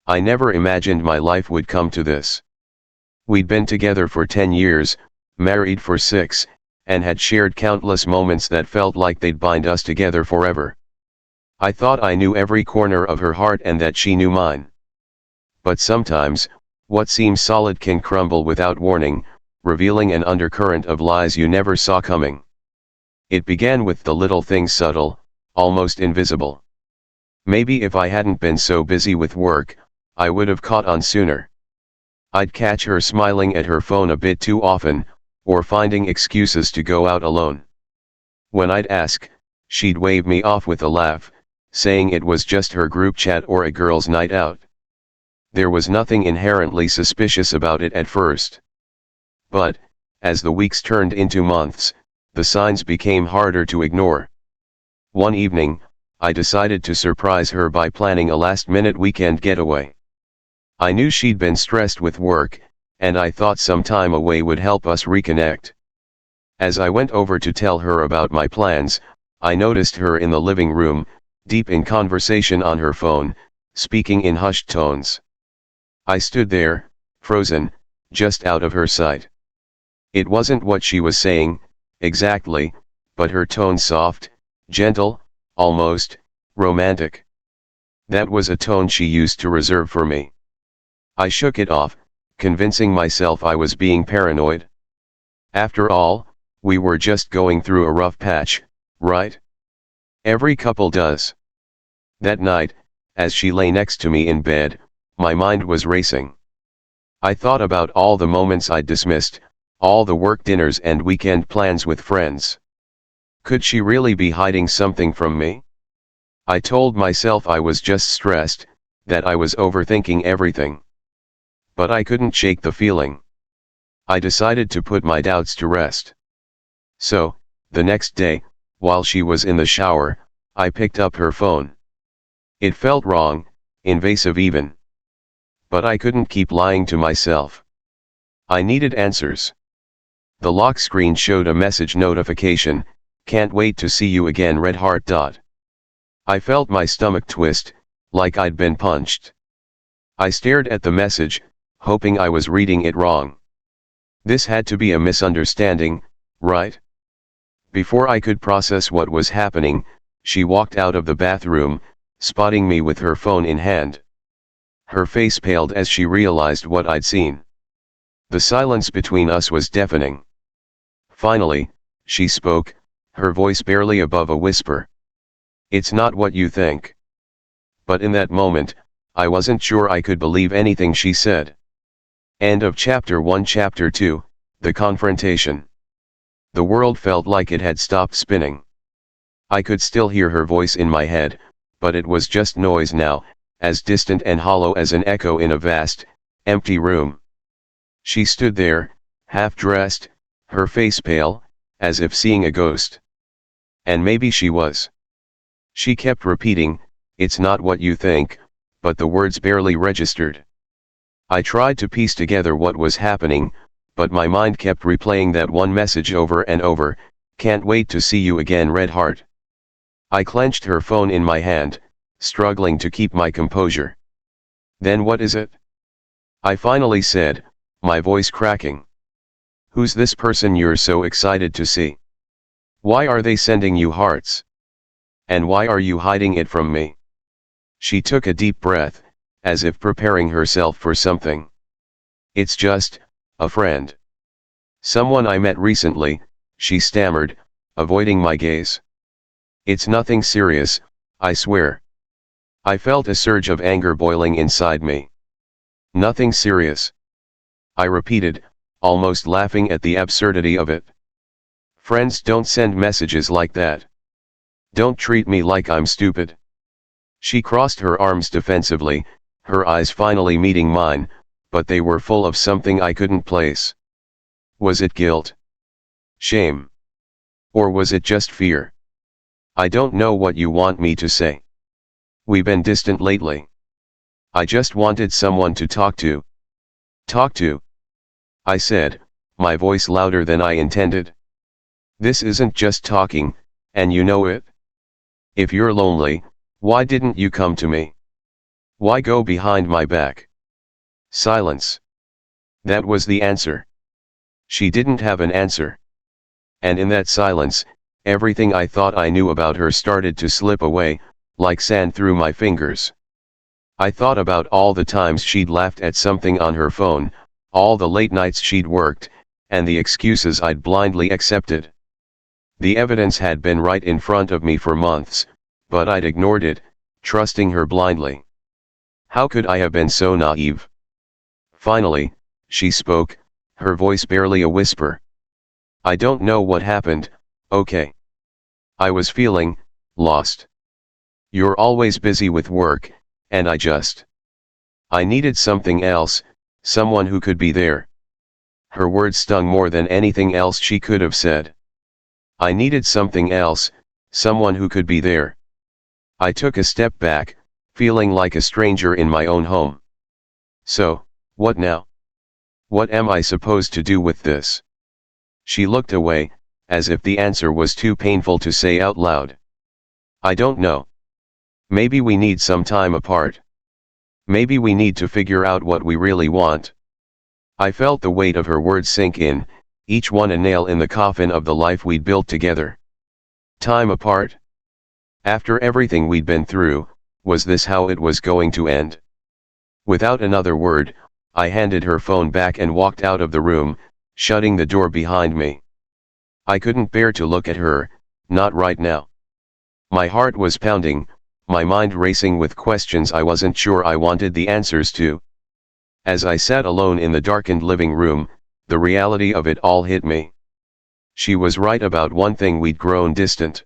I never imagined my life would come to this. We'd been together for 10 years, married for 6, and had shared countless moments that felt like they'd bind us together forever. I thought I knew every corner of her heart and that she knew mine. But sometimes, what seems solid can crumble without warning, revealing an undercurrent of lies you never saw coming. It began with the little things, subtle, almost invisible. Maybe if I hadn't been so busy with work, I would have caught on sooner. I'd catch her smiling at her phone a bit too often, or finding excuses to go out alone. When I'd ask, she'd wave me off with a laugh, saying it was just her group chat or a girls' night out. There was nothing inherently suspicious about it at first. But, as the weeks turned into months, the signs became harder to ignore. One evening, I decided to surprise her by planning a last-minute weekend getaway. I knew she'd been stressed with work, and I thought some time away would help us reconnect. As I went over to tell her about my plans, I noticed her in the living room, deep in conversation on her phone, speaking in hushed tones. I stood there, frozen, just out of her sight. It wasn't what she was saying, exactly, but her tone soft, gentle, almost romantic. That was a tone she used to reserve for me. I shook it off, convincing myself I was being paranoid. After all, we were just going through a rough patch, right? Every couple does. That night, as she lay next to me in bed, my mind was racing. I thought about all the moments I'd dismissed, all the work dinners and weekend plans with friends. Could she really be hiding something from me? I told myself I was just stressed, that I was overthinking everything. But I couldn't shake the feeling. I decided to put my doubts to rest. So, the next day, while she was in the shower, I picked up her phone. It felt wrong, invasive even. But I couldn't keep lying to myself. I needed answers. The lock screen showed a message notification, "Can't wait to see you again, red heart." I felt my stomach twist, like I'd been punched. I stared at the message, hoping I was reading it wrong. This had to be a misunderstanding, right? Before I could process what was happening, she walked out of the bathroom, spotting me with her phone in hand. Her face paled as she realized what I'd seen. The silence between us was deafening. Finally, she spoke, her voice barely above a whisper. "It's not what you think." But in that moment, I wasn't sure I could believe anything she said. End of Chapter 1. Chapter 2, The Confrontation. The world felt like it had stopped spinning. I could still hear her voice in my head, but it was just noise now, as distant and hollow as an echo in a vast, empty room. She stood there, half-dressed, her face pale, as if seeing a ghost. And maybe she was. She kept repeating, "It's not what you think," but the words barely registered. I tried to piece together what was happening, but my mind kept replaying that one message over and over, "Can't wait to see you again, red heart." I clenched her phone in my hand, struggling to keep my composure. "Then what is it?" I finally said, my voice cracking. "Who's this person you're so excited to see? Why are they sending you hearts? And why are you hiding it from me?" She took a deep breath, as if preparing herself for something. "It's just a friend. Someone I met recently," she stammered, avoiding my gaze. "It's nothing serious, I swear." I felt a surge of anger boiling inside me. "Nothing serious," I repeated, almost laughing at the absurdity of it. "Friends don't send messages like that. Don't treat me like I'm stupid." She crossed her arms defensively, her eyes finally meeting mine, but they were full of something I couldn't place. Was it guilt? Shame? Or was it just fear? "I don't know what you want me to say. We've been distant lately. I just wanted someone to talk to." "Talk to?" I said, my voice louder than I intended. "This isn't just talking, and you know it. If you're lonely, why didn't you come to me? Why go behind my back? Silence. That was the answer. She didn't have an answer. And in that silence, everything I thought I knew about her started to slip away, like sand through my fingers. I thought about all the times she'd laughed at something on her phone, all the late nights she'd worked, and the excuses I'd blindly accepted. The evidence had been right in front of me for months, but I'd ignored it, trusting her blindly. How could I have been so naive? Finally, she spoke, her voice barely a whisper. I don't know what happened, okay. I was feeling lost. You're always busy with work, and I needed something else, someone who could be there. Her words stung more than anything else she could have said. I needed something else, someone who could be there. I took a step back, feeling like a stranger in my own home. So, what now? What am I supposed to do with this? She looked away, as if the answer was too painful to say out loud. I don't know. Maybe we need some time apart. Maybe we need to figure out what we really want. I felt the weight of her words sink in, each one a nail in the coffin of the life we'd built together. Time apart? After everything we'd been through, was this how it was going to end? Without another word, I handed her phone back and walked out of the room, shutting the door behind me. I couldn't bear to look at her, not right now. My heart was pounding, my mind racing with questions I wasn't sure I wanted the answers to. As I sat alone in the darkened living room, the reality of it all hit me. She was right about one thing: we'd grown distant.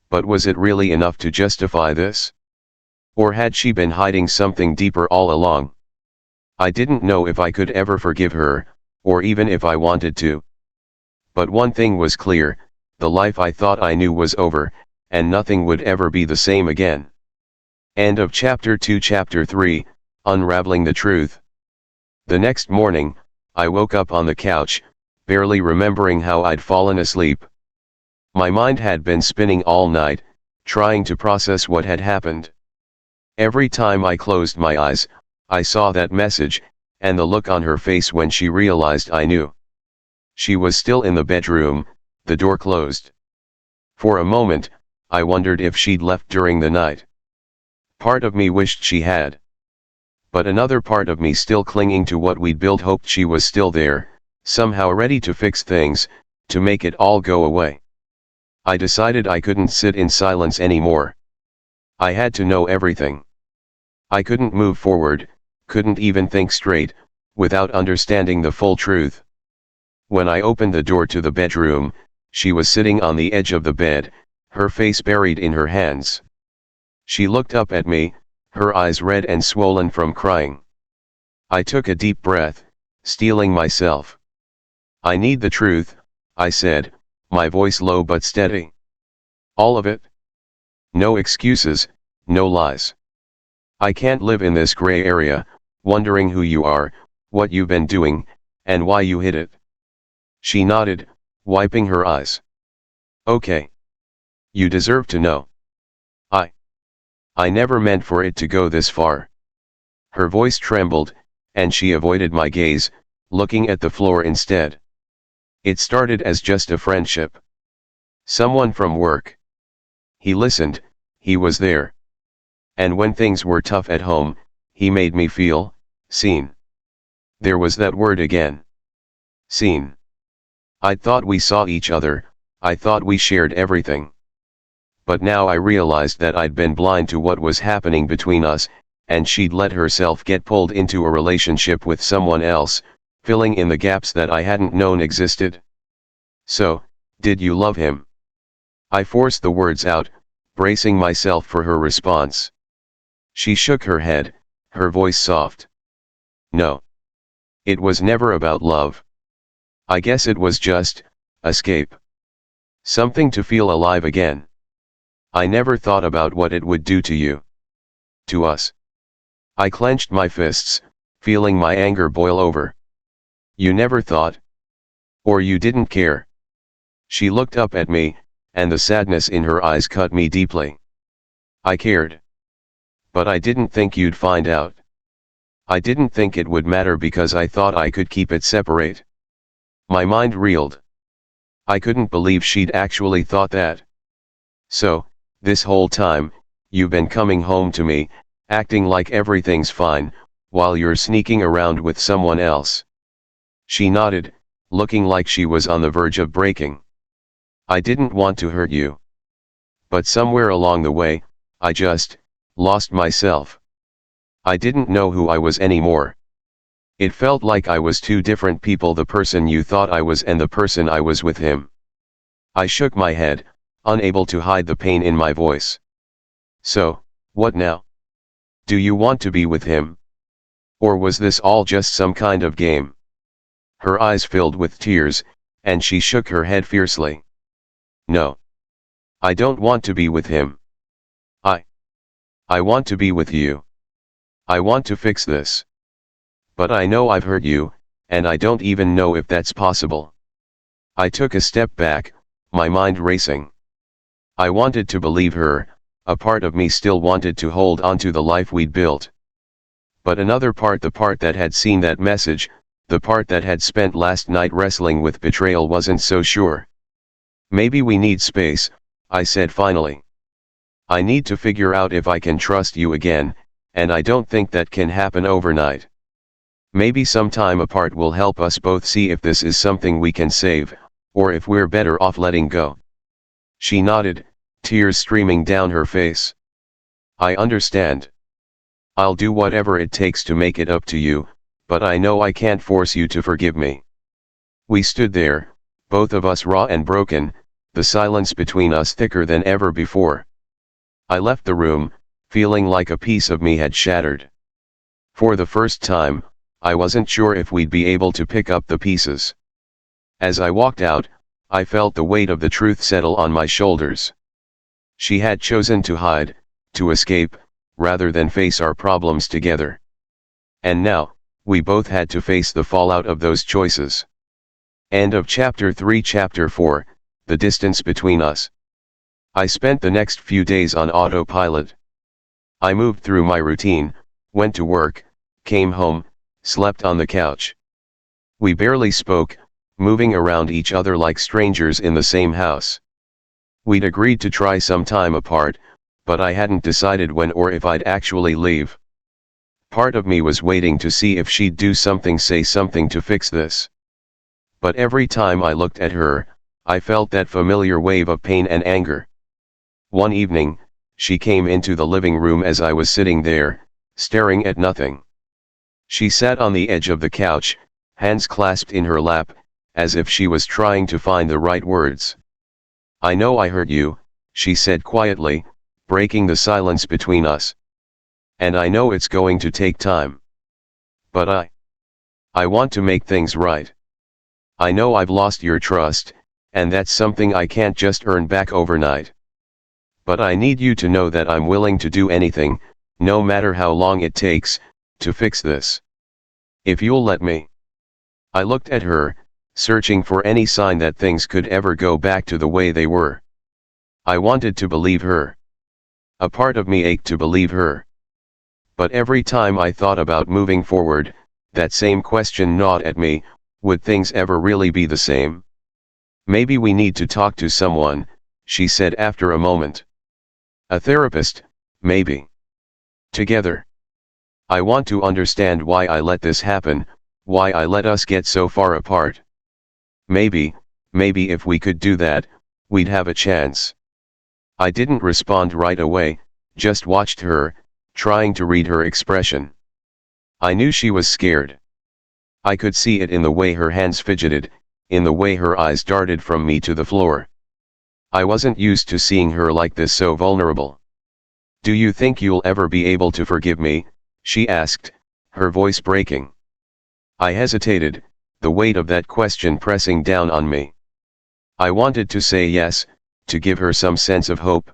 But was it really enough to justify this? Or had she been hiding something deeper all along? I didn't know if I could ever forgive her, or even if I wanted to. But one thing was clear: the life I thought I knew was over, and nothing would ever be the same again. End of Chapter 2. Chapter 3, Unraveling the Truth. The next morning, I woke up on the couch, barely remembering how I'd fallen asleep. My mind had been spinning all night, trying to process what had happened. Every time I closed my eyes, I saw that message, and the look on her face when she realized I knew. She was still in the bedroom, the door closed. For a moment, I wondered if she'd left during the night. Part of me wished she had. But another part of me, still clinging to what we'd built, hoped she was still there, somehow ready to fix things, to make it all go away. I decided I couldn't sit in silence anymore. I had to know everything. I couldn't move forward, couldn't even think straight, without understanding the full truth. When I opened the door to the bedroom, she was sitting on the edge of the bed, her face buried in her hands. She looked up at me, her eyes red and swollen from crying. I took a deep breath, steeling myself. I need the truth, I said, my voice low but steady. All of it. No excuses, no lies. I can't live in this gray area, wondering who you are, what you've been doing, and why you hid it. She nodded, wiping her eyes. Okay. You deserve to know. I never meant for it to go this far. Her voice trembled, and she avoided my gaze, looking at the floor instead. It started as just a friendship. Someone from work. He listened, he was there. And when things were tough at home, he made me feel seen. There was that word again. Seen. I thought we saw each other, I thought we shared everything. But now I realized that I'd been blind to what was happening between us, and she'd let herself get pulled into a relationship with someone else, filling in the gaps that I hadn't known existed. So, did you love him? I forced the words out, bracing myself for her response. She shook her head, her voice soft. No. It was never about love. I guess it was just escape. Something to feel alive again. I never thought about what it would do to you. To us. I clenched my fists, feeling my anger boil over. You never thought? Or you didn't care? She looked up at me, and the sadness in her eyes cut me deeply. I cared. But I didn't think you'd find out. I didn't think it would matter because I thought I could keep it separate. My mind reeled. I couldn't believe she'd actually thought that. So, this whole time, you've been coming home to me, acting like everything's fine, while you're sneaking around with someone else. She nodded, looking like she was on the verge of breaking. I didn't want to hurt you. But somewhere along the way, I just lost myself. I didn't know who I was anymore. It felt like I was two different people, the person you thought I was and the person I was with him. I shook my head, unable to hide the pain in my voice. So, what now? Do you want to be with him? Or was this all just some kind of game? Her eyes filled with tears, and she shook her head fiercely. No. I don't want to be with him. I want to be with you. I want to fix this. But I know I've hurt you, and I don't even know if that's possible. I took a step back, my mind racing. I wanted to believe her, a part of me still wanted to hold on to the life we'd built. But another part, the part that had seen that message, the part that had spent last night wrestling with betrayal, wasn't so sure. Maybe we need space, I said finally. I need to figure out if I can trust you again, and I don't think that can happen overnight. Maybe some time apart will help us both see if this is something we can save, or if we're better off letting go. She nodded, tears streaming down her face. I understand. I'll do whatever it takes to make it up to you, but I know I can't force you to forgive me. We stood there, both of us raw and broken, the silence between us thicker than ever before. I left the room, feeling like a piece of me had shattered. For the first time, I wasn't sure if we'd be able to pick up the pieces. As I walked out, I felt the weight of the truth settle on my shoulders. She had chosen to hide, to escape, rather than face our problems together. And now, we both had to face the fallout of those choices. End of Chapter 3. Chapter 4, The Distance Between Us. I spent the next few days on autopilot. I moved through my routine, went to work, came home, slept on the couch. We barely spoke, moving around each other like strangers in the same house. We'd agreed to try some time apart, but I hadn't decided when or if I'd actually leave. Part of me was waiting to see if she'd do something, say something to fix this. But every time I looked at her, I felt that familiar wave of pain and anger. One evening, she came into the living room as I was sitting there, staring at nothing. She sat on the edge of the couch, hands clasped in her lap, as if she was trying to find the right words. I know I hurt you, she said quietly, breaking the silence between us. And I know it's going to take time. But I want to make things right. I know I've lost your trust, and that's something I can't just earn back overnight. But I need you to know that I'm willing to do anything, no matter how long it takes, to fix this. If you'll let me. I looked at her, searching for any sign that things could ever go back to the way they were. I wanted to believe her. A part of me ached to believe her. But every time I thought about moving forward, that same question gnawed at me: would things ever really be the same? Maybe we need to talk to someone, she said after a moment. A therapist, maybe. Together. I want to understand why I let this happen, why I let us get so far apart. Maybe if we could do that, we'd have a chance. I didn't respond right away, just watched her, trying to read her expression. I knew she was scared. I could see it in the way her hands fidgeted, in the way her eyes darted from me to the floor. I wasn't used to seeing her like this, so vulnerable. Do you think you'll ever be able to forgive me? She asked, her voice breaking. I hesitated, the weight of that question pressing down on me. I wanted to say yes, to give her some sense of hope.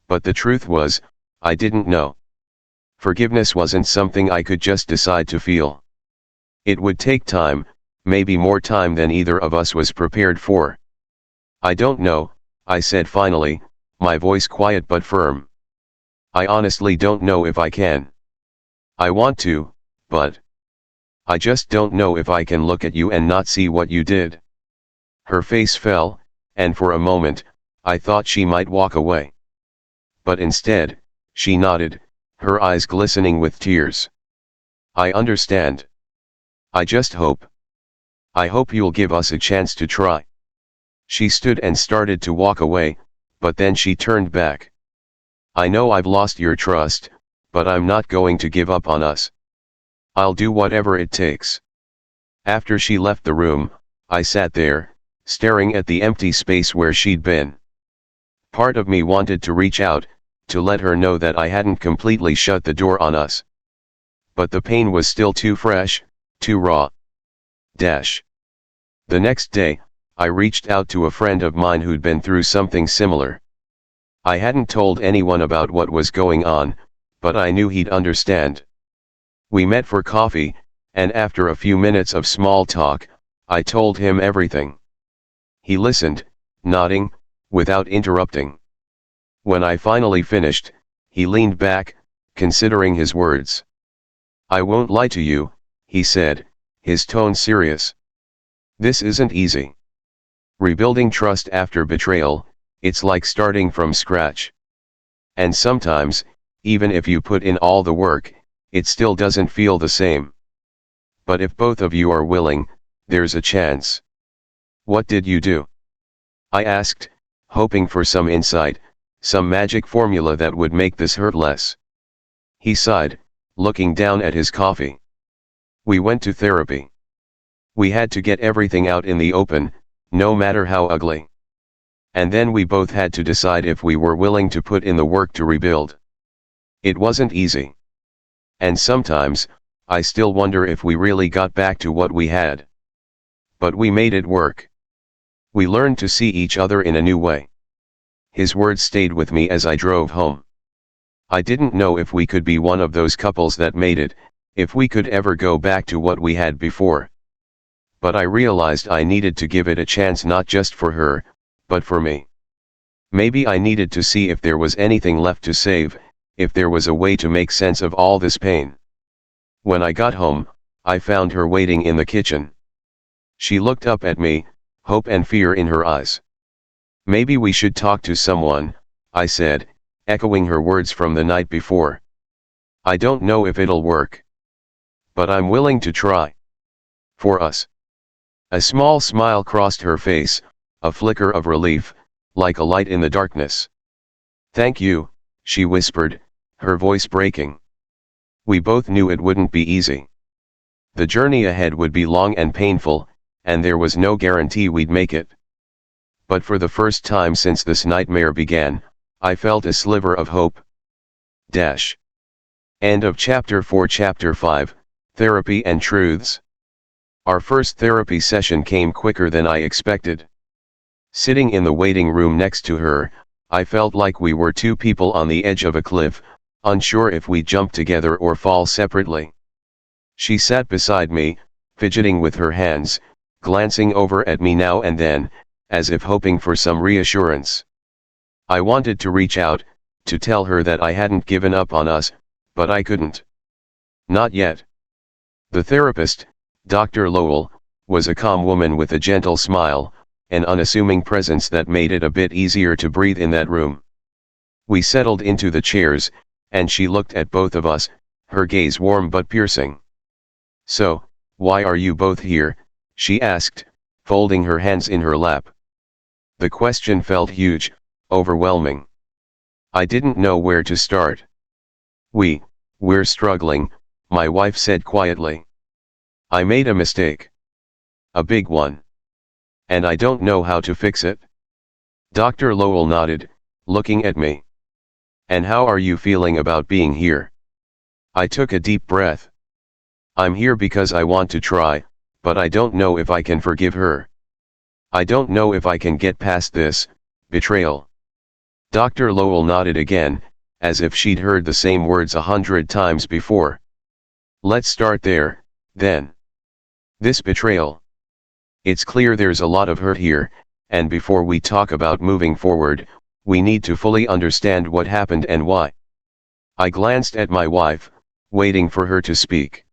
But the truth was, I didn't know. Forgiveness wasn't something I could just decide to feel. It would take time, maybe more time than either of us was prepared for. I don't know, I said finally, my voice quiet but firm. I honestly don't know if I can. I want to, but I just don't know if I can look at you and not see what you did. Her face fell, and for a moment, I thought she might walk away. But instead, she nodded, her eyes glistening with tears. I understand. I just hope. I hope you'll give us a chance to try. She stood and started to walk away, but then she turned back. I know I've lost your trust, but I'm not going to give up on us. I'll do whatever it takes. After she left the room, I sat there, staring at the empty space where she'd been. Part of me wanted to reach out, to let her know that I hadn't completely shut the door on us. But the pain was still too fresh, too raw. The next day, I reached out to a friend of mine who'd been through something similar. I hadn't told anyone about what was going on, but I knew he'd understand. We met for coffee, and after a few minutes of small talk, I told him everything. He listened, nodding, without interrupting. When I finally finished, he leaned back, considering his words. I won't lie to you, he said, his tone serious. This isn't easy. Rebuilding trust after betrayal, it's like starting from scratch. And sometimes, even if you put in all the work, it still doesn't feel the same. But if both of you are willing, there's a chance. What did you do? I asked, hoping for some insight, some magic formula that would make this hurt less. He sighed, looking down at his coffee. We went to therapy. We had to get everything out in the open, no matter how ugly. And then we both had to decide if we were willing to put in the work to rebuild. It wasn't easy. And sometimes, I still wonder if we really got back to what we had. But we made it work. We learned to see each other in a new way. His words stayed with me as I drove home. I didn't know if we could be one of those couples that made it, if we could ever go back to what we had before. But I realized I needed to give it a chance, not just for her, but for me. Maybe I needed to see if there was anything left to save, if there was a way to make sense of all this pain. When I got home, I found her waiting in the kitchen. She looked up at me, hope and fear in her eyes. Maybe we should talk to someone, I said, echoing her words from the night before. I don't know if it'll work. But I'm willing to try. For us. A small smile crossed her face, a flicker of relief, like a light in the darkness. Thank you, she whispered, her voice breaking. We both knew it wouldn't be easy. The journey ahead would be long and painful, and there was no guarantee we'd make it. But for the first time since this nightmare began, I felt a sliver of hope. End of Chapter 4. Chapter 5, Therapy and Truths. Our first therapy session came quicker than I expected. Sitting in the waiting room next to her, I felt like we were two people on the edge of a cliff, unsure if we'd jump together or fall separately. She sat beside me, fidgeting with her hands, glancing over at me now and then, as if hoping for some reassurance. I wanted to reach out, to tell her that I hadn't given up on us, but I couldn't. Not yet. The therapist, Dr. Lowell, was a calm woman with a gentle smile, an unassuming presence that made it a bit easier to breathe in that room. We settled into the chairs, and she looked at both of us, her gaze warm but piercing. So, why are you both here? She asked, folding her hands in her lap. The question felt huge, overwhelming. I didn't know where to start. We're struggling, my wife said quietly. I made a mistake. A big one. And I don't know how to fix it. Dr. Lowell nodded, looking at me. And how are you feeling about being here? I took a deep breath. I'm here because I want to try, but I don't know if I can forgive her. I don't know if I can get past this betrayal. Dr. Lowell nodded again, as if she'd heard the same words 100 times before. Let's start there, then. This betrayal. It's clear there's a lot of hurt here, and before we talk about moving forward, we need to fully understand what happened and why. I glanced at my wife, waiting for her to speak.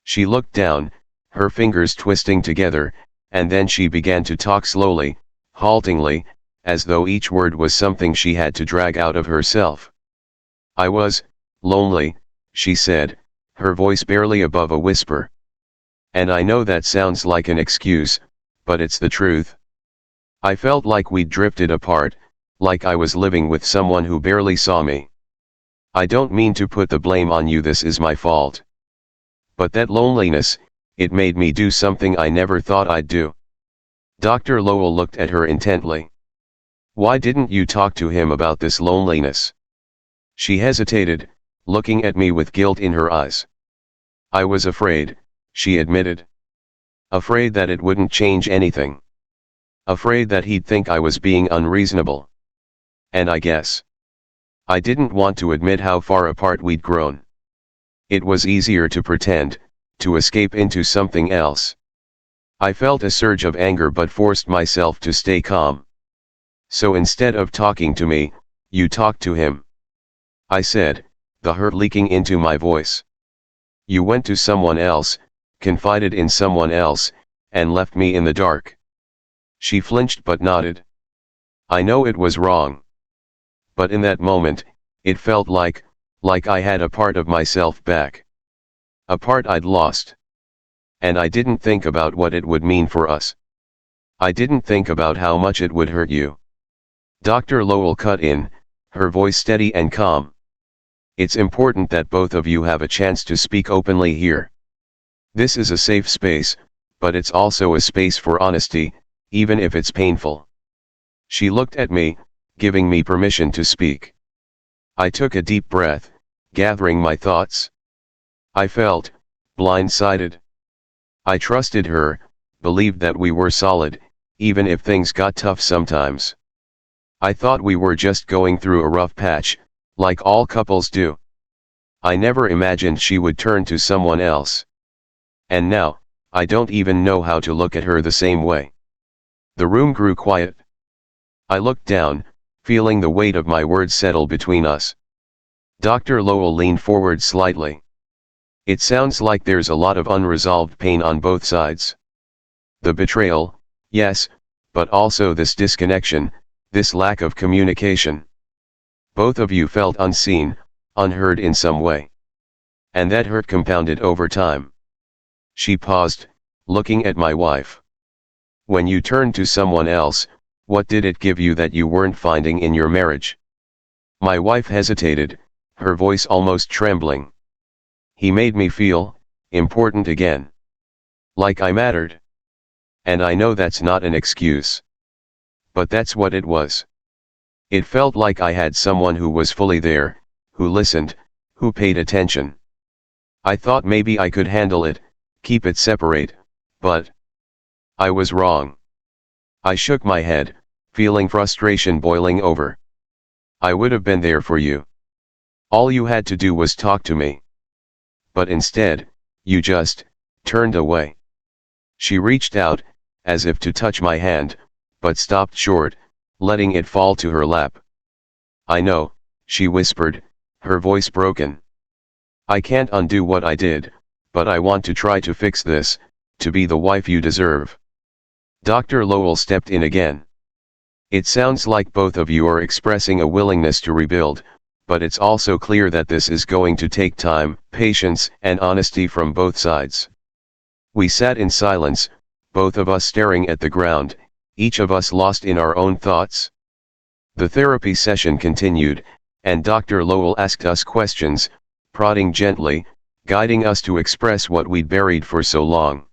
She looked down, her fingers twisting together, and then she began to talk slowly, haltingly, as though each word was something she had to drag out of herself. I was lonely, she said, her voice barely above a whisper. And I know that sounds like an excuse, but it's the truth. I felt like we'd drifted apart, like I was living with someone who barely saw me. I don't mean to put the blame on you, this is my fault. But that loneliness, it made me do something I never thought I'd do. Dr. Lowell looked at her intently. Why didn't you talk to him about this loneliness? She hesitated, looking at me with guilt in her eyes. I was afraid, she admitted. Afraid that it wouldn't change anything. Afraid that he'd think I was being unreasonable. And I guess I didn't want to admit how far apart we'd grown. It was easier to pretend, to escape into something else. I felt a surge of anger but forced myself to stay calm. So instead of talking to me, you talked to him. I said, the hurt leaking into my voice. You went to someone else, confided in someone else, and left me in the dark. She flinched but nodded. I know it was wrong. But in that moment, it felt like I had a part of myself back. A part I'd lost. And I didn't think about what it would mean for us. I didn't think about how much it would hurt you. Dr. Lowell cut in, her voice steady and calm. It's important that both of you have a chance to speak openly here. This is a safe space, but it's also a space for honesty, even if it's painful. She looked at me, giving me permission to speak. I took a deep breath, gathering my thoughts. I felt blindsided. I trusted her, believed that we were solid, even if things got tough sometimes. I thought we were just going through a rough patch, like all couples do. I never imagined she would turn to someone else. And now, I don't even know how to look at her the same way. The room grew quiet. I looked down, feeling the weight of my words settle between us. Dr. Lowell leaned forward slightly. It sounds like there's a lot of unresolved pain on both sides. The betrayal, yes, but also this disconnection, this lack of communication. Both of you felt unseen, unheard in some way. And that hurt compounded over time. She paused, looking at my wife. When you turned to someone else, what did it give you that you weren't finding in your marriage? My wife hesitated, her voice almost trembling. He made me feel important again. Like I mattered. And I know that's not an excuse. But that's what it was. It felt like I had someone who was fully there, who listened, who paid attention. I thought maybe I could handle it, keep it separate, but I was wrong. I shook my head, feeling frustration boiling over. I would have been there for you. All you had to do was talk to me. But instead, you just turned away. She reached out, as if to touch my hand, but stopped short, letting it fall to her lap. I know, she whispered, her voice broken. I can't undo what I did, but I want to try to fix this, to be the wife you deserve. Dr. Lowell stepped in again. It sounds like both of you are expressing a willingness to rebuild, but it's also clear that this is going to take time, patience, and honesty from both sides. We sat in silence, both of us staring at the ground, each of us lost in our own thoughts. The therapy session continued, and Dr. Lowell asked us questions, prodding gently, guiding us to express what we'd buried for so long.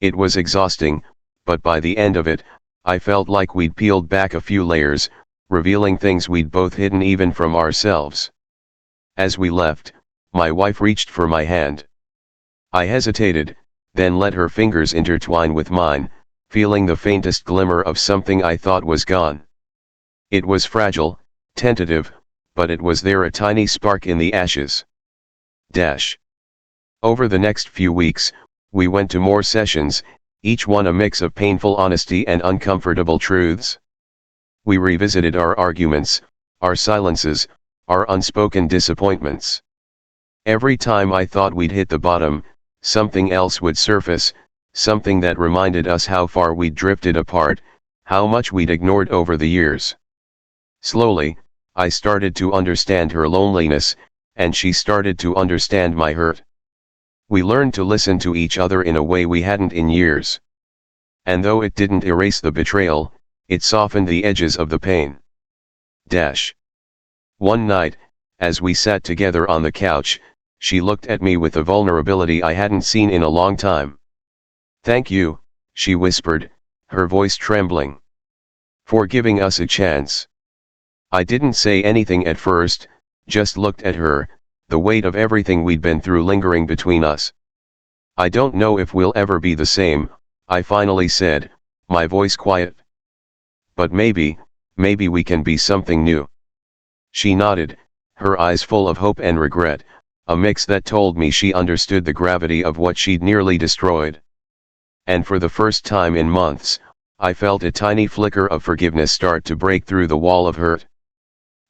It was exhausting, but by the end of it, I felt like we'd peeled back a few layers, revealing things we'd both hidden even from ourselves. As we left, my wife reached for my hand. I hesitated, then let her fingers intertwine with mine, feeling the faintest glimmer of something I thought was gone. It was fragile, tentative, but it was there, a tiny spark in the ashes. Over the next few weeks, we went to more sessions, each one a mix of painful honesty and uncomfortable truths. We revisited our arguments, our silences, our unspoken disappointments. Every time I thought we'd hit the bottom, something else would surface, something that reminded us how far we'd drifted apart, how much we'd ignored over the years. Slowly, I started to understand her loneliness, and she started to understand my hurt. We learned to listen to each other in a way we hadn't in years. And though it didn't erase the betrayal, it softened the edges of the pain. One night, as we sat together on the couch, she looked at me with a vulnerability I hadn't seen in a long time. "Thank you," she whispered, her voice trembling, "for giving us a chance." I didn't say anything at first, just looked at her, the weight of everything we'd been through lingering between us. "I don't know if we'll ever be the same," I finally said, my voice quiet. "But maybe we can be something new." She nodded, her eyes full of hope and regret, a mix that told me she understood the gravity of what she'd nearly destroyed. And for the first time in months, I felt a tiny flicker of forgiveness start to break through the wall of hurt.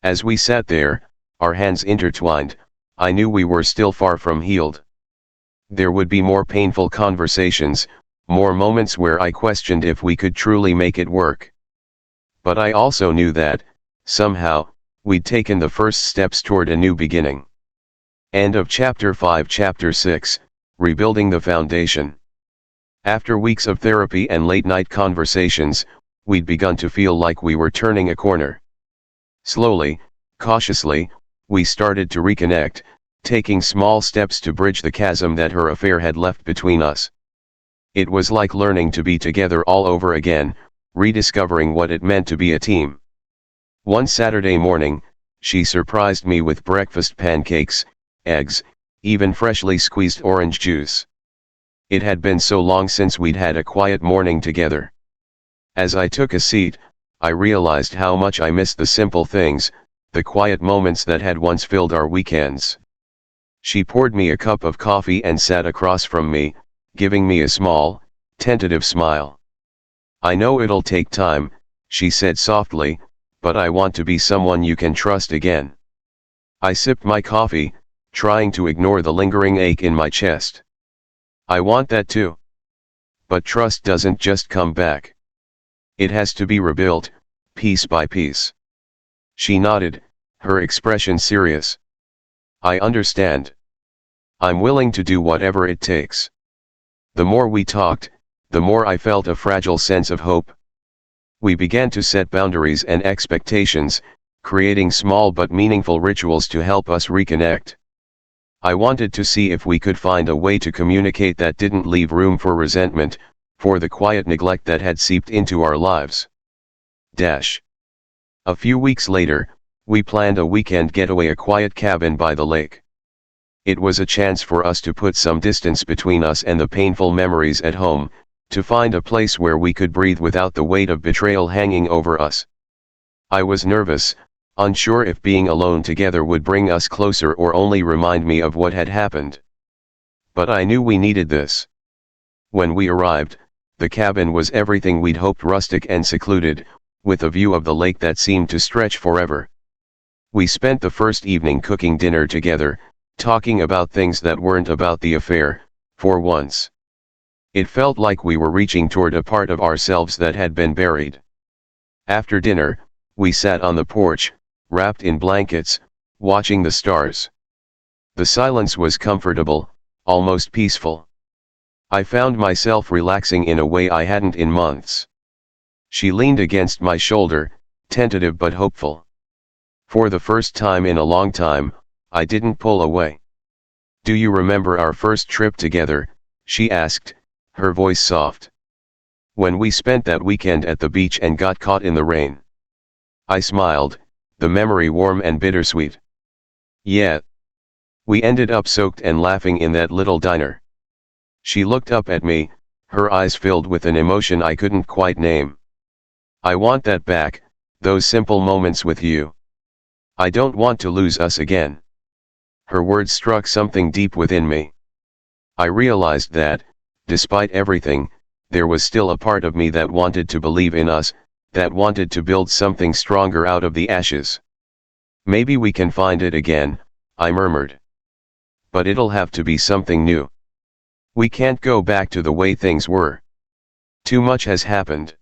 As we sat there, our hands intertwined, I knew we were still far from healed. There would be more painful conversations, more moments where I questioned if we could truly make it work. But I also knew that, somehow, we'd taken the first steps toward a new beginning. End of Chapter 5. Chapter 6, Rebuilding the Foundation. After weeks of therapy and late-night conversations, we'd begun to feel like we were turning a corner. Slowly, cautiously, we started to reconnect, taking small steps to bridge the chasm that her affair had left between us. It was like learning to be together all over again, rediscovering what it meant to be a team. One Saturday morning, she surprised me with breakfast pancakes, eggs, even freshly squeezed orange juice. It had been so long since we'd had a quiet morning together. As I took a seat, I realized how much I missed the simple things, the quiet moments that had once filled our weekends. She poured me a cup of coffee and sat across from me, giving me a small, tentative smile. "I know it'll take time," she said softly, "but I want to be someone you can trust again." I sipped my coffee, trying to ignore the lingering ache in my chest. "I want that too. But trust doesn't just come back. It has to be rebuilt, piece by piece." She nodded, her expression serious. "I understand. I'm willing to do whatever it takes." The more we talked, the more I felt a fragile sense of hope. We began to set boundaries and expectations, creating small but meaningful rituals to help us reconnect. I wanted to see if we could find a way to communicate that didn't leave room for resentment, for the quiet neglect that had seeped into our lives. A few weeks later, we planned a weekend getaway, a quiet cabin by the lake. It was a chance for us to put some distance between us and the painful memories at home, to find a place where we could breathe without the weight of betrayal hanging over us. I was nervous, unsure if being alone together would bring us closer or only remind me of what had happened. But I knew we needed this. When we arrived, the cabin was everything we'd hoped: rustic and secluded, with a view of the lake that seemed to stretch forever. We spent the first evening cooking dinner together, talking about things that weren't about the affair, for once. It felt like we were reaching toward a part of ourselves that had been buried. After dinner, we sat on the porch, wrapped in blankets, watching the stars. The silence was comfortable, almost peaceful. I found myself relaxing in a way I hadn't in months. She leaned against my shoulder, tentative but hopeful. For the first time in a long time, I didn't pull away. "Do you remember our first trip together?" she asked, her voice soft. "When we spent that weekend at the beach and got caught in the rain?" I smiled, the memory warm and bittersweet. "Yeah. We ended up soaked and laughing in that little diner." She looked up at me, her eyes filled with an emotion I couldn't quite name. "I want that back, those simple moments with you. I don't want to lose us again." Her words struck something deep within me. I realized that, despite everything, there was still a part of me that wanted to believe in us, that wanted to build something stronger out of the ashes. Maybe we can find it again, I murmured. But it'll have to be something new. We can't go back to the way things were. Too much has happened.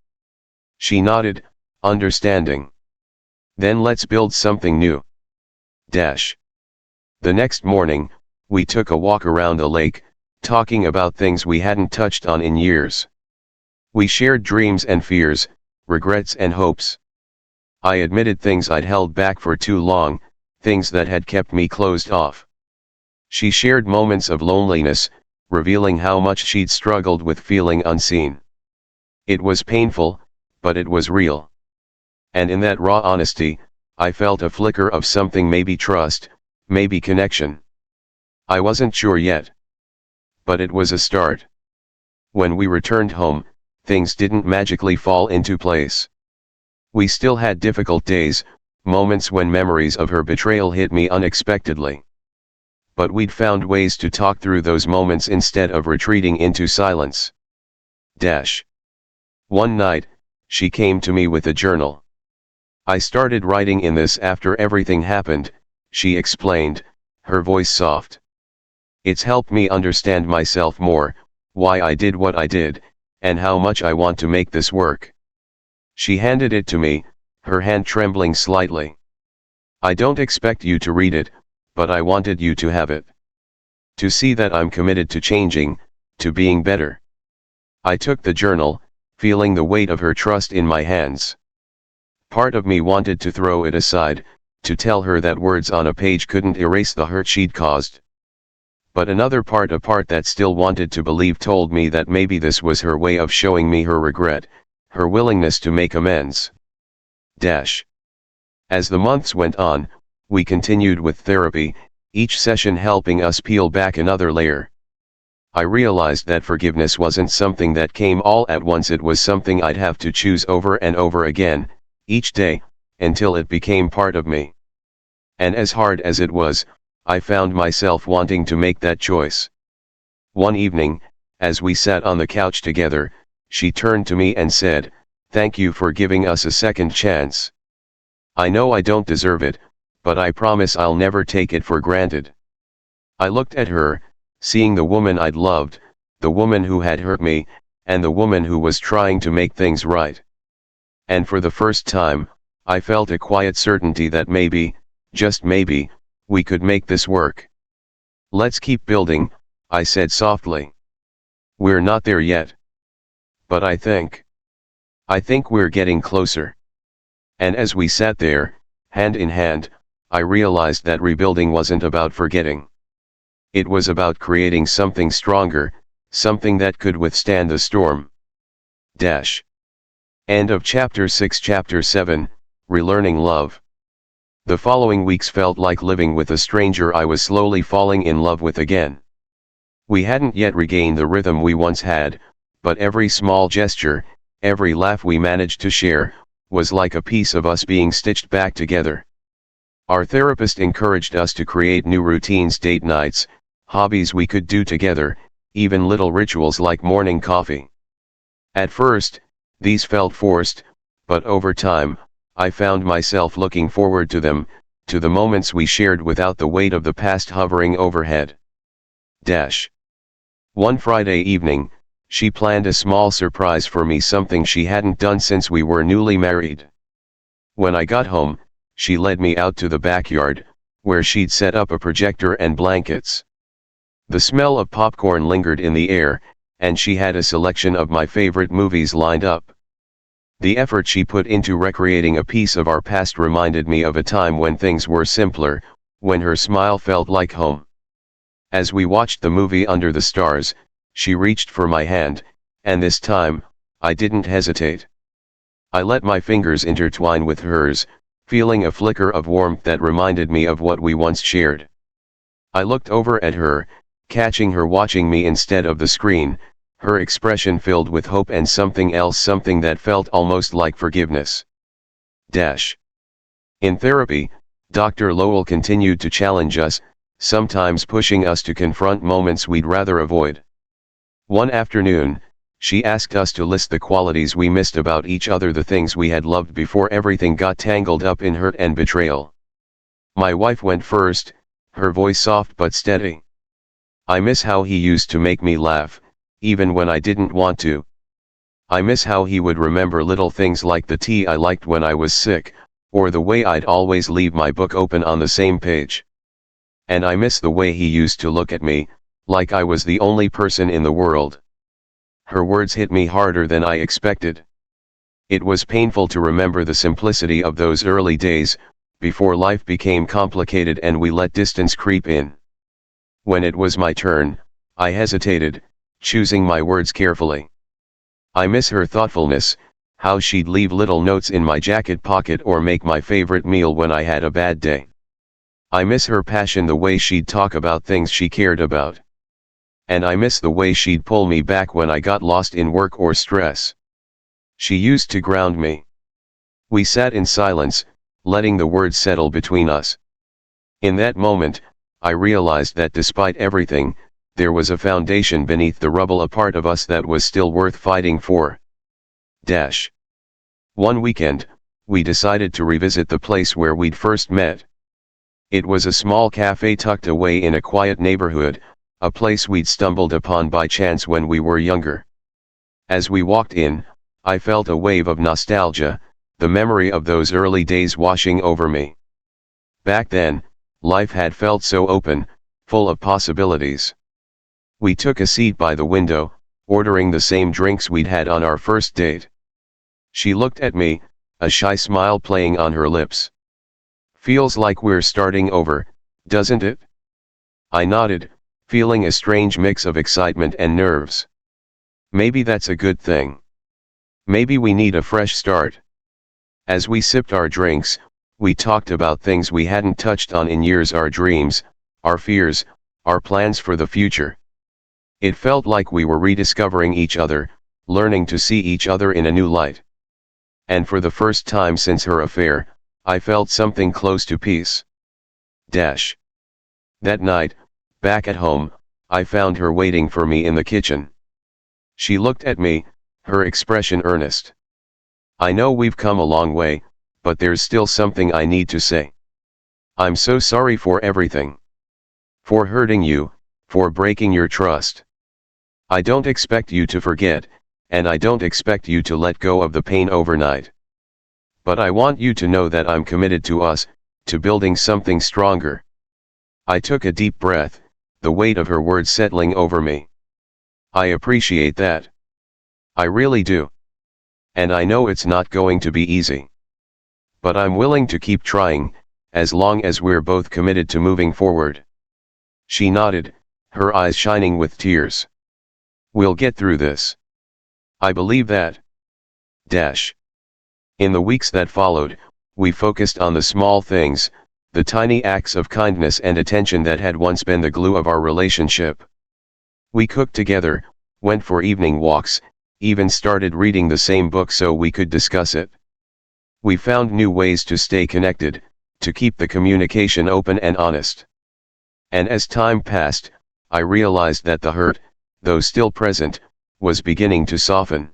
She nodded, understanding. Then let's build something new. Dash. The next morning, we took a walk around the lake, talking about things we hadn't touched on in years. We shared dreams and fears, regrets and hopes. I admitted things I'd held back for too long, things that had kept me closed off. She shared moments of loneliness, revealing how much she'd struggled with feeling unseen. It was painful, but it was real. And in that raw honesty, I felt a flicker of something, maybe trust, maybe connection. I wasn't sure yet. But it was a start. When we returned home, things didn't magically fall into place. We still had difficult days, moments when memories of her betrayal hit me unexpectedly. But we'd found ways to talk through those moments instead of retreating into silence. Dash. One night, she came to me with a journal. I started writing in this after everything happened, she explained, her voice soft. It's helped me understand myself more, why I did what I did, and how much I want to make this work. She handed it to me, her hand trembling slightly. I don't expect you to read it, but I wanted you to have it. To see that I'm committed to changing, to being better. I took the journal, feeling the weight of her trust in my hands. Part of me wanted to throw it aside, to tell her that words on a page couldn't erase the hurt she'd caused. But another part, a part that still wanted to believe, told me that maybe this was her way of showing me her regret, her willingness to make amends. Dash. As the months went on, we continued with therapy, each session helping us peel back another layer. I realized that forgiveness wasn't something that came all at once, it was something I'd have to choose over and over again, each day, until it became part of me. And as hard as it was, I found myself wanting to make that choice. One evening, as we sat on the couch together, she turned to me and said, "Thank you for giving us a second chance. I know I don't deserve it, but I promise I'll never take it for granted." I looked at her, seeing the woman I'd loved, the woman who had hurt me, and the woman who was trying to make things right. And for the first time, I felt a quiet certainty that maybe, just maybe, we could make this work. "Let's keep building," I said softly. "We're not there yet. But I think we're getting closer." And as we sat there, hand in hand, I realized that rebuilding wasn't about forgetting. It was about creating something stronger, something that could withstand the storm. Dash. End of Chapter 6. Chapter 7, Relearning Love. The following weeks felt like living with a stranger I was slowly falling in love with again. We hadn't yet regained the rhythm we once had, but every small gesture, every laugh we managed to share, was like a piece of us being stitched back together. Our therapist encouraged us to create new routines, date nights, hobbies we could do together, even little rituals like morning coffee. At first, these felt forced, but over time, I found myself looking forward to them, to the moments we shared without the weight of the past hovering overhead. Dash. One Friday evening, she planned a small surprise for me, something she hadn't done since we were newly married. When I got home, she led me out to the backyard, where she'd set up a projector and blankets. The smell of popcorn lingered in the air, and she had a selection of my favorite movies lined up. The effort she put into recreating a piece of our past reminded me of a time when things were simpler, when her smile felt like home. As we watched the movie under the stars, she reached for my hand, and this time, I didn't hesitate. I let my fingers intertwine with hers, feeling a flicker of warmth that reminded me of what we once shared. I looked over at her, catching her watching me instead of the screen, her expression filled with hope and something else, something that felt almost like forgiveness. Dash. In therapy, Dr. Lowell continued to challenge us, sometimes pushing us to confront moments we'd rather avoid. One afternoon, she asked us to list the qualities we missed about each other, the things we had loved before everything got tangled up in hurt and betrayal. My wife went first, her voice soft but steady. I miss how he used to make me laugh, even when I didn't want to. I miss how he would remember little things like the tea I liked when I was sick, or the way I'd always leave my book open on the same page. And I miss the way he used to look at me, like I was the only person in the world. Her words hit me harder than I expected. It was painful to remember the simplicity of those early days, before life became complicated and we let distance creep in. When it was my turn, I hesitated, choosing my words carefully. I miss her thoughtfulness, how she'd leave little notes in my jacket pocket or make my favorite meal when I had a bad day. I miss her passion, the way she'd talk about things she cared about. And I miss the way she'd pull me back when I got lost in work or stress. She used to ground me. We sat in silence, letting the words settle between us. In that moment, I realized that despite everything, there was a foundation beneath the rubble, a part of us that was still worth fighting for. One weekend, we decided to revisit the place where we'd first met. It was a small cafe tucked away in a quiet neighborhood, a place we'd stumbled upon by chance when we were younger. As we walked in, I felt a wave of nostalgia, the memory of those early days washing over me. Back then, life had felt so open, full of possibilities. We took a seat by the window, ordering the same drinks we'd had on our first date. She looked at me, a shy smile playing on her lips. "Feels like we're starting over, doesn't it?" I nodded, feeling a strange mix of excitement and nerves. Maybe that's a good thing. Maybe we need a fresh start. As we sipped our drinks, we talked about things we hadn't touched on in years: our dreams, our fears, our plans for the future. It felt like we were rediscovering each other, learning to see each other in a new light. And for the first time since her affair, I felt something close to peace. That night, back at home, I found her waiting for me in the kitchen. She looked at me, her expression earnest. "I know we've come a long way, but there's still something I need to say. I'm so sorry for everything. For hurting you, for breaking your trust. I don't expect you to forget, and I don't expect you to let go of the pain overnight. But I want you to know that I'm committed to us, to building something stronger." I took a deep breath, the weight of her words settling over me. "I appreciate that. I really do. And I know it's not going to be easy. But I'm willing to keep trying, as long as we're both committed to moving forward." She nodded, her eyes shining with tears. "We'll get through this. I believe that." In the weeks that followed, we focused on the small things, the tiny acts of kindness and attention that had once been the glue of our relationship. We cooked together, went for evening walks, even started reading the same book so we could discuss it. We found new ways to stay connected, to keep the communication open and honest. And as time passed, I realized that the hurt, though still present, was beginning to soften.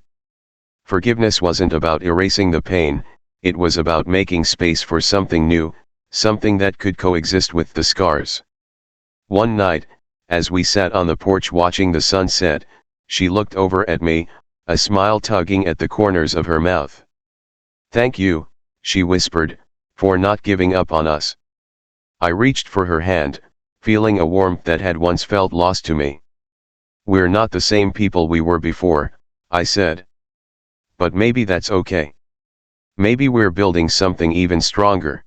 Forgiveness wasn't about erasing the pain, it was about making space for something new, something that could coexist with the scars. One night, as we sat on the porch watching the sunset, she looked over at me, a smile tugging at the corners of her mouth. "Thank you," she whispered, "for not giving up on us." I reached for her hand, feeling a warmth that had once felt lost to me. "We're not the same people we were before," I said. "But maybe that's okay. Maybe we're building something even stronger."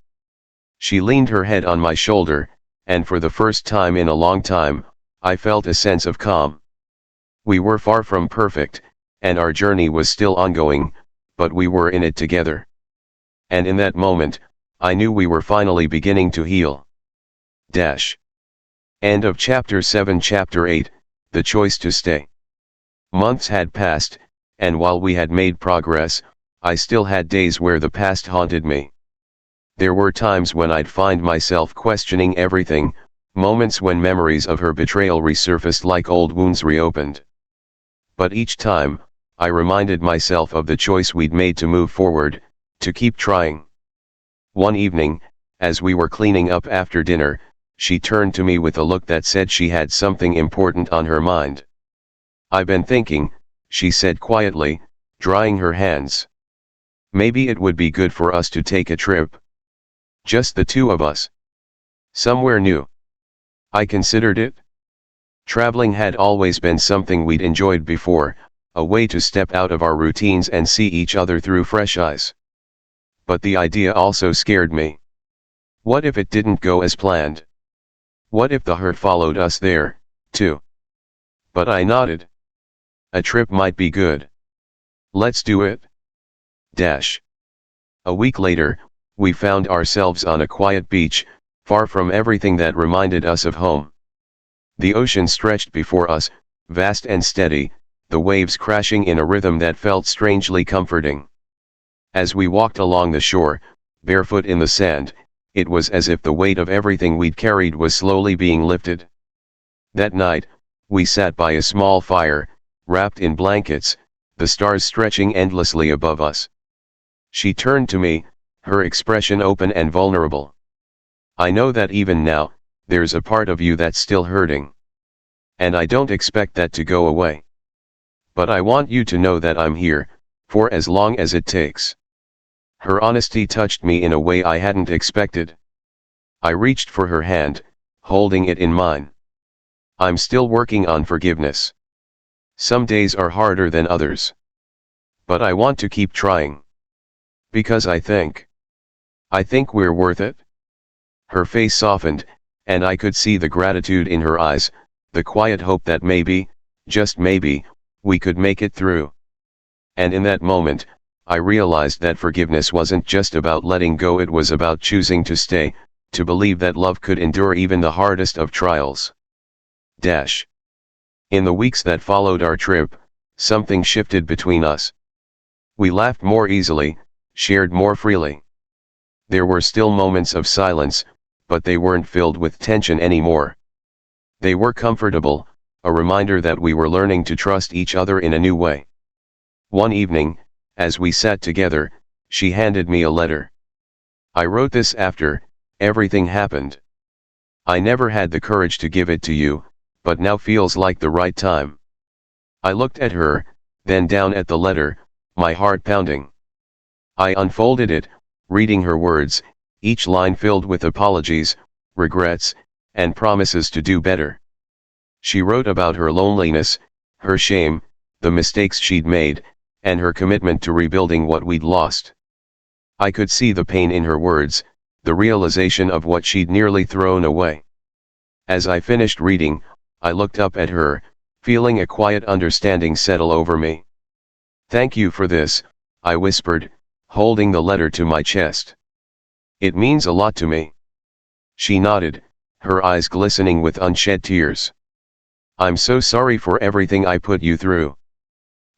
She leaned her head on my shoulder, and for the first time in a long time, I felt a sense of calm. We were far from perfect, and our journey was still ongoing, but we were in it together. And in that moment, I knew we were finally beginning to heal. End of Chapter 7. Chapter 8, The Choice to Stay. Months had passed, and while we had made progress, I still had days where the past haunted me. There were times when I'd find myself questioning everything, moments when memories of her betrayal resurfaced like old wounds reopened. But each time, I reminded myself of the choice we'd made to move forward, to keep trying. One evening, As we were cleaning up after dinner, she turned to me with a look that said she had something important on her mind. "I've been thinking," she said quietly, drying her hands. "Maybe it would be good for us to take a trip. Just the two of us. Somewhere new." I considered it. Traveling had always been something we'd enjoyed before, a way to step out of our routines and see each other through fresh eyes. But the idea also scared me. What if it didn't go as planned? What if the hurt followed us there, too? But I nodded. A trip might be good. "Let's do it." A week later, we found ourselves on a quiet beach, far from everything that reminded us of home. The ocean stretched before us, vast and steady, the waves crashing in a rhythm that felt strangely comforting. As we walked along the shore, barefoot in the sand, it was as if the weight of everything we'd carried was slowly being lifted. That night, we sat by a small fire, wrapped in blankets, the stars stretching endlessly above us. She turned to me, her expression open and vulnerable. "I know that even now, there's a part of you that's still hurting. And I don't expect that to go away. But I want you to know that I'm here, for as long as it takes." Her honesty touched me in a way I hadn't expected. I reached for her hand, holding it in mine. "I'm still working on forgiveness. Some days are harder than others. But I want to keep trying. Because I think we're worth it." Her face softened, and I could see the gratitude in her eyes, the quiet hope that maybe, just maybe, we could make it through. And in that moment, I realized that forgiveness wasn't just about letting go, it was about choosing to stay, to believe that love could endure even the hardest of trials. In the weeks that followed our trip, something shifted between us. We laughed more easily, shared more freely. There were still moments of silence, but they weren't filled with tension anymore. They were comfortable, a reminder that we were learning to trust each other in a new way. One evening, as we sat together, she handed me a letter. "I wrote this after everything happened. I never had the courage to give it to you, but now feels like the right time." I looked at her, then down at the letter, my heart pounding. I unfolded it, reading her words, each line filled with apologies, regrets, and promises to do better. She wrote about her loneliness, her shame, the mistakes she'd made, and her commitment to rebuilding what we'd lost. I could see the pain in her words, the realization of what she'd nearly thrown away. As I finished reading, I looked up at her, feeling a quiet understanding settle over me. "Thank you for this," I whispered, holding the letter to my chest. "It means a lot to me." She nodded, her eyes glistening with unshed tears. "I'm so sorry for everything I put you through.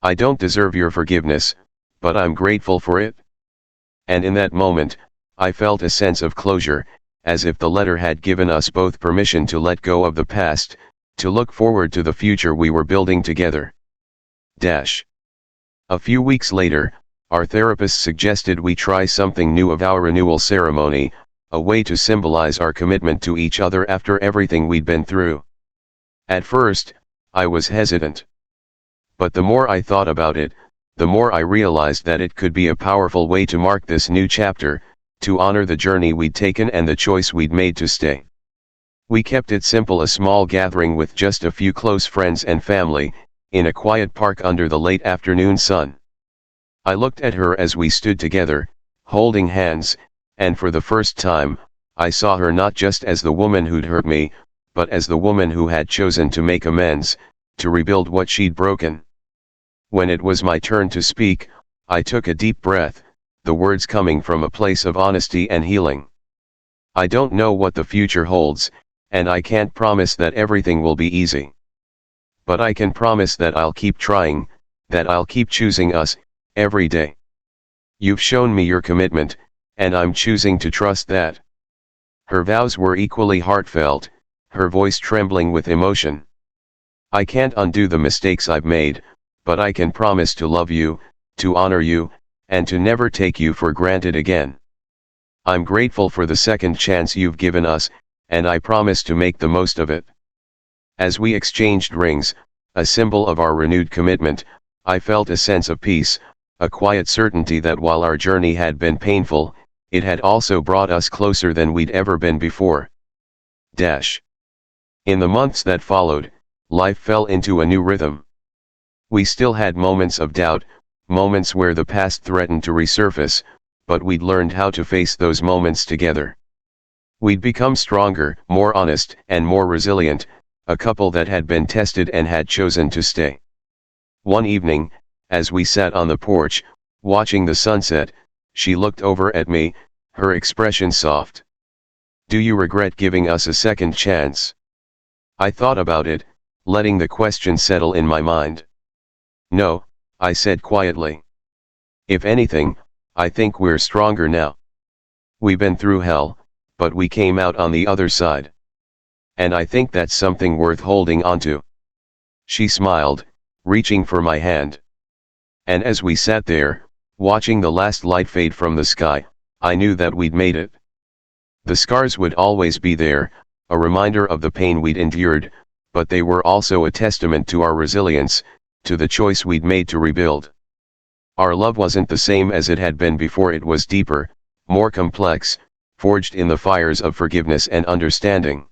I don't deserve your forgiveness, but I'm grateful for it." And in that moment, I felt a sense of closure, as if the letter had given us both permission to let go of the past, to look forward to the future we were building together. A few weeks later, our therapist suggested we try something new of our renewal ceremony, a way to symbolize our commitment to each other after everything we'd been through. At first, I was hesitant. But the more I thought about it, the more I realized that it could be a powerful way to mark this new chapter, to honor the journey we'd taken and the choice we'd made to stay. We kept it simple, a small gathering with just a few close friends and family, in a quiet park under the late afternoon sun. I looked at her as we stood together, holding hands, and for the first time, I saw her not just as the woman who'd hurt me, but as the woman who had chosen to make amends, to rebuild what she'd broken. When it was my turn to speak, I took a deep breath, the words coming from a place of honesty and healing. "I don't know what the future holds, and I can't promise that everything will be easy. But I can promise that I'll keep trying, that I'll keep choosing us, every day. You've shown me your commitment, and I'm choosing to trust that." Her vows were equally heartfelt, her voice trembling with emotion. "I can't undo the mistakes I've made, but I can promise to love you, to honor you, and to never take you for granted again. I'm grateful for the second chance you've given us, and I promise to make the most of it. As we exchanged rings, a symbol of our renewed commitment, I felt a sense of peace, a quiet certainty that while our journey had been painful, it had also brought us closer than we'd ever been before. In the months that followed, life fell into a new rhythm. We still had moments of doubt, moments where the past threatened to resurface, but we'd learned how to face those moments together. We'd become stronger, more honest, and more resilient, a couple that had been tested and had chosen to stay. One evening, as we sat on the porch, watching the sunset, she looked over at me, her expression soft. "Do you regret giving us a second chance?" I thought about it, letting the question settle in my mind. "No," I said quietly. "If anything, I think we're stronger now. We've been through hell, but we came out on the other side. And I think that's something worth holding onto." She smiled, reaching for my hand. And as we sat there, watching the last light fade from the sky, I knew that we'd made it. The scars would always be there, a reminder of the pain we'd endured, but they were also a testament to our resilience, to the choice we'd made to rebuild. Our love wasn't the same as it had been before. It was deeper, more complex, forged in the fires of forgiveness and understanding.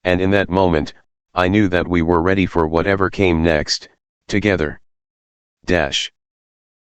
And in that moment, I knew that we were ready for whatever came next, together.